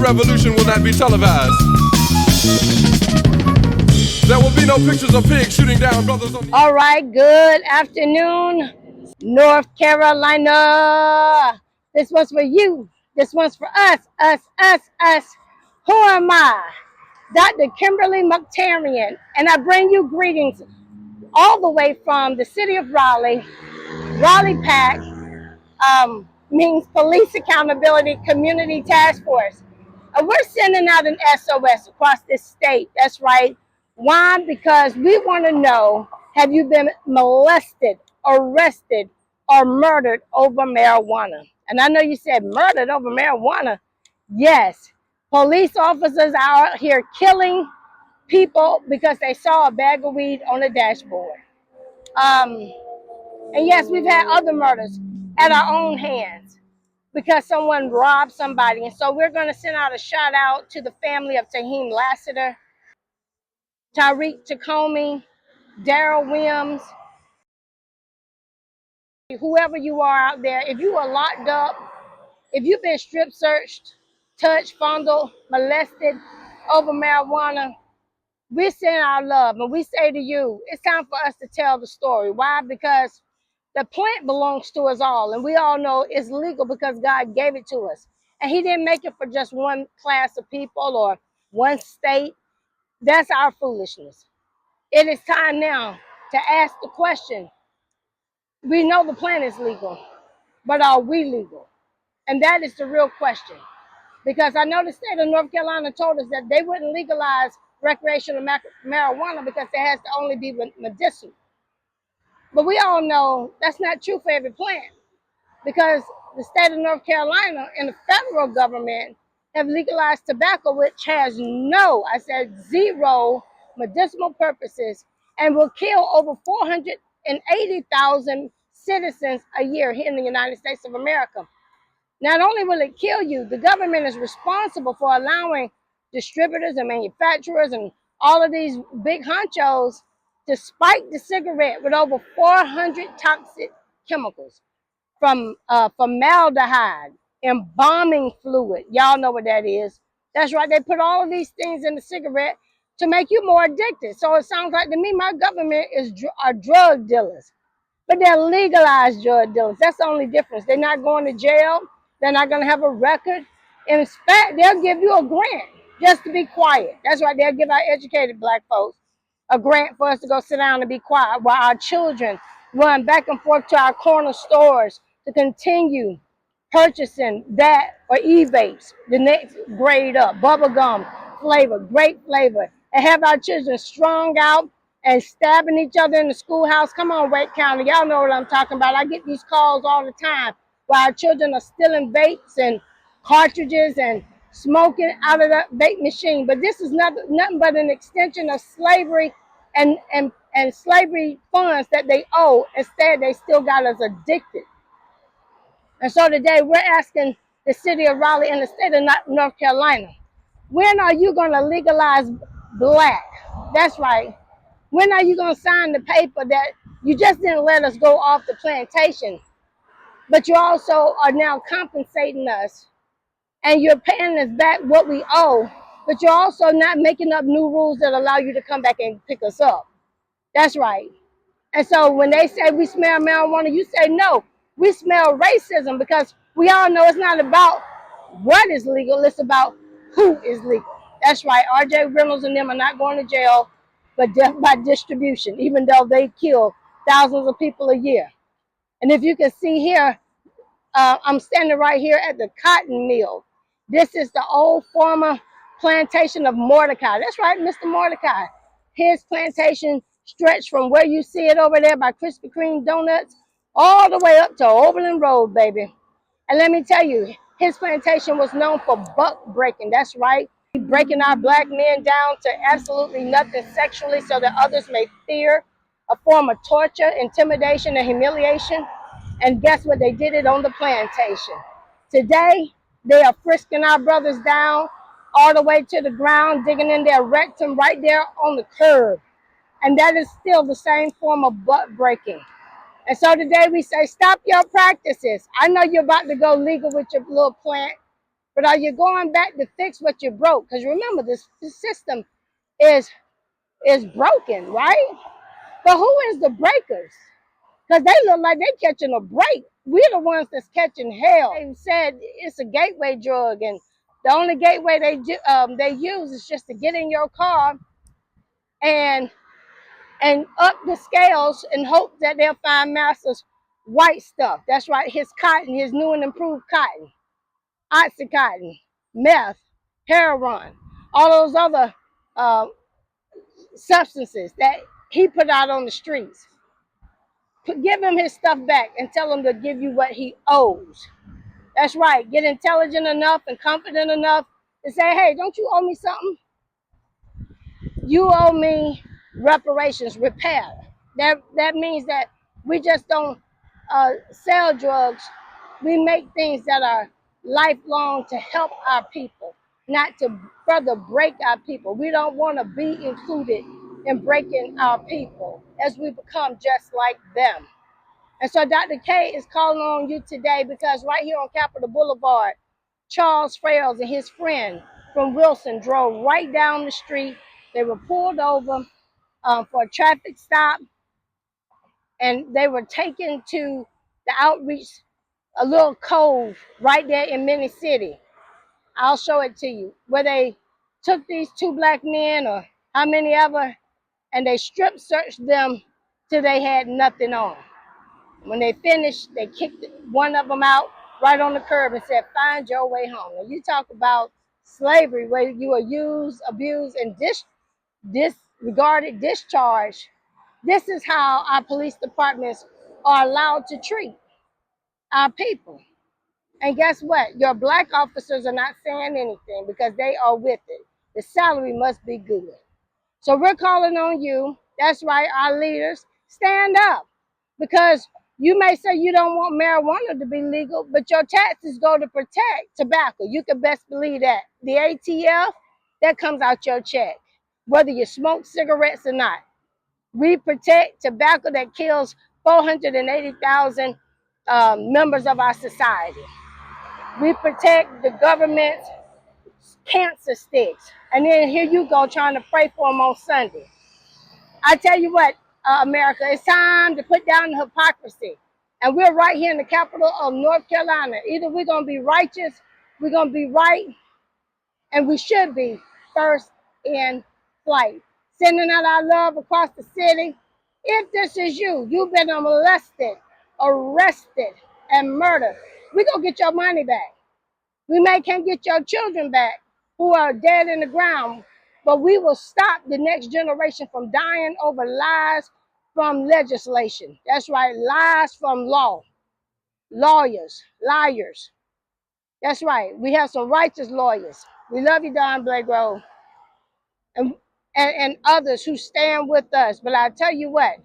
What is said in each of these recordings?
revolution will not be televised. There will be no pictures of pigs shooting down brothers on the... All right, good afternoon, North Carolina. This one's for you. This one's for us, us. Who am I? Dr. Kimberly Muktarian, and I bring you greetings all the way from the city of Raleigh. Raleigh PAC means Police Accountability Community Task Force. We're sending out an SOS across this state. That's right. Why? Because we want to know, have you been molested, arrested, or murdered over marijuana? And I know you said murdered over marijuana. Yes. Police officers are out here killing people because they saw a bag of weed on the dashboard. And yes, we've had other murders at our own hands because someone robbed somebody. And so we're going to send out a shout out to the family of Taheem Lassiter, Tariq Tacomi, Daryl Williams, whoever you are out there. If you are locked up, if you've been strip searched, touched, fondled, molested over marijuana, we send our love and we say to you, it's time for us to tell the story. Why? Because the plant belongs to us all, and we all know it's legal because God gave it to us. And he didn't make it for just one class of people or one state. That's our foolishness. It is time now to ask the question. We know the plant is legal, but are we legal? And that is the real question. Because I know the state of North Carolina told us that they wouldn't legalize recreational marijuana because it has to only be medicinal. But we all know that's not true for every plant, because the state of North Carolina and the federal government have legalized tobacco, which has zero medicinal purposes and will kill over 480,000 citizens a year here in the United States of America. Not only will it kill you, the government is responsible for allowing distributors and manufacturers and all of these big honchos to spike the cigarette with over 400 toxic chemicals, from formaldehyde, embalming fluid. Y'all know what that is. That's right. They put all of these things in the cigarette to make you more addicted. So it sounds like to me my government are drug dealers, but they're legalized drug dealers. That's the only difference. They're not going to jail. They're not going to have a record. In fact, they'll give you a grant just to be quiet. That's right. They'll give our educated black folks a grant for us to go sit down and be quiet while our children run back and forth to our corner stores to continue purchasing that or e-vapes, the next grade up, bubblegum flavor, grape flavor, and have our children strung out and stabbing each other in the schoolhouse. Come on, Wake County, y'all know what I'm talking about. I get these calls all the time while our children are stealing vapes and cartridges and smoking out of that vape machine. But this is nothing but an extension of slavery and slavery funds that they owe. Instead, they still got us addicted. And so today we're asking the city of Raleigh and the state of North Carolina, when are you going to legalize black? That's right. When are you going to sign the paper that you just didn't let us go off the plantation, but you also are now compensating us and you're paying us back what we owe, but you're also not making up new rules that allow you to come back and pick us up. That's right. And so when they say we smell marijuana, you say no, we smell racism, because we all know it's not about what is legal, it's about who is legal. That's right. R.J. Reynolds and them are not going to jail, but death by distribution, even though they kill thousands of people a year. And if you can see here, I'm standing right here at the cotton mill. This is the old former plantation of Mordecai. That's right, Mr. Mordecai. His plantation stretched from where you see it over there by Krispy Kreme Donuts all the way up to Overland Road, baby. And let me tell you, his plantation was known for buck breaking. That's right. Breaking our black men down to absolutely nothing sexually so that others may fear, a form of torture, intimidation, and humiliation. And guess what? They did it on the plantation. Today, they are frisking our brothers down all the way to the ground, digging in their rectum right there on the curb. And that is still the same form of butt breaking. And so today we say, stop your practices. I know you're about to go legal with your little plant, But are you going back to fix what you broke? Because remember, this system is broken, right? But who is the breakers? Because they look like they're catching a break. We're the ones that's catching hell. They said it's a gateway drug, and the only gateway they use is just to get in your car and up the scales and hope that they'll find Master's white stuff. That's right, his cotton, his new and improved cotton, oxycontin, meth, heroin, all those other uh, substances that he put out on the streets. Give him his stuff back and tell him to give you what he owes. That's right. Get intelligent enough and confident enough to say, hey, don't you owe me something? You owe me reparations, repair. That means that we just don't sell drugs. We make things that are lifelong to help our people, not to further break our people. We don't want to be included in breaking our people as we become just like them. And so Dr. K is calling on you today because right here on Capitol Boulevard, Charles Frails and his friend from Wilson drove right down the street. They were pulled over for a traffic stop, and they were taken to the outreach, a little cove right there in Mini City. I'll show it to you, where they took these two black men or how many ever, and they strip searched them till they had nothing on. When they finished, they kicked one of them out right on the curb and said, find your way home. Now, you talk about slavery where you are used, abused, and disregarded, discharged. This is how our police departments are allowed to treat our people. And guess what? Your black officers are not saying anything because they are with it. The salary must be good. So we're calling on you. That's right, our leaders. Stand up. Because you may say you don't want marijuana to be legal, but your taxes go to protect tobacco. You can best believe that. The ATF, that comes out your check, whether you smoke cigarettes or not. We protect tobacco that kills 480,000 members of our society. We protect the government's cancer sticks. And then here you go trying to pray for them on Sunday. I tell you what, America, it's time to put down the hypocrisy. And we're right here in the capital of North Carolina. Either we're going to be righteous, we're going to be right, and we should be first in flight. Sending out our love across the city. If this is you, you've been molested, arrested, and murdered, we're going to get your money back. We can't get your children back who are dead in the ground, but we will stop the next generation from dying over lies from legislation. That's right, lies from law. Lawyers, liars. That's right. We have some righteous lawyers. We love you, Don Blagrove, and others who stand with us. But I tell you what,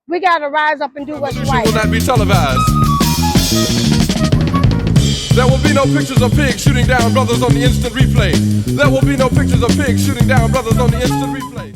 we got to rise up and do what's right. Will not be televised. There will be no pictures of pigs shooting down brothers on the instant replay. There will be no pictures of pigs shooting down brothers on the instant replay.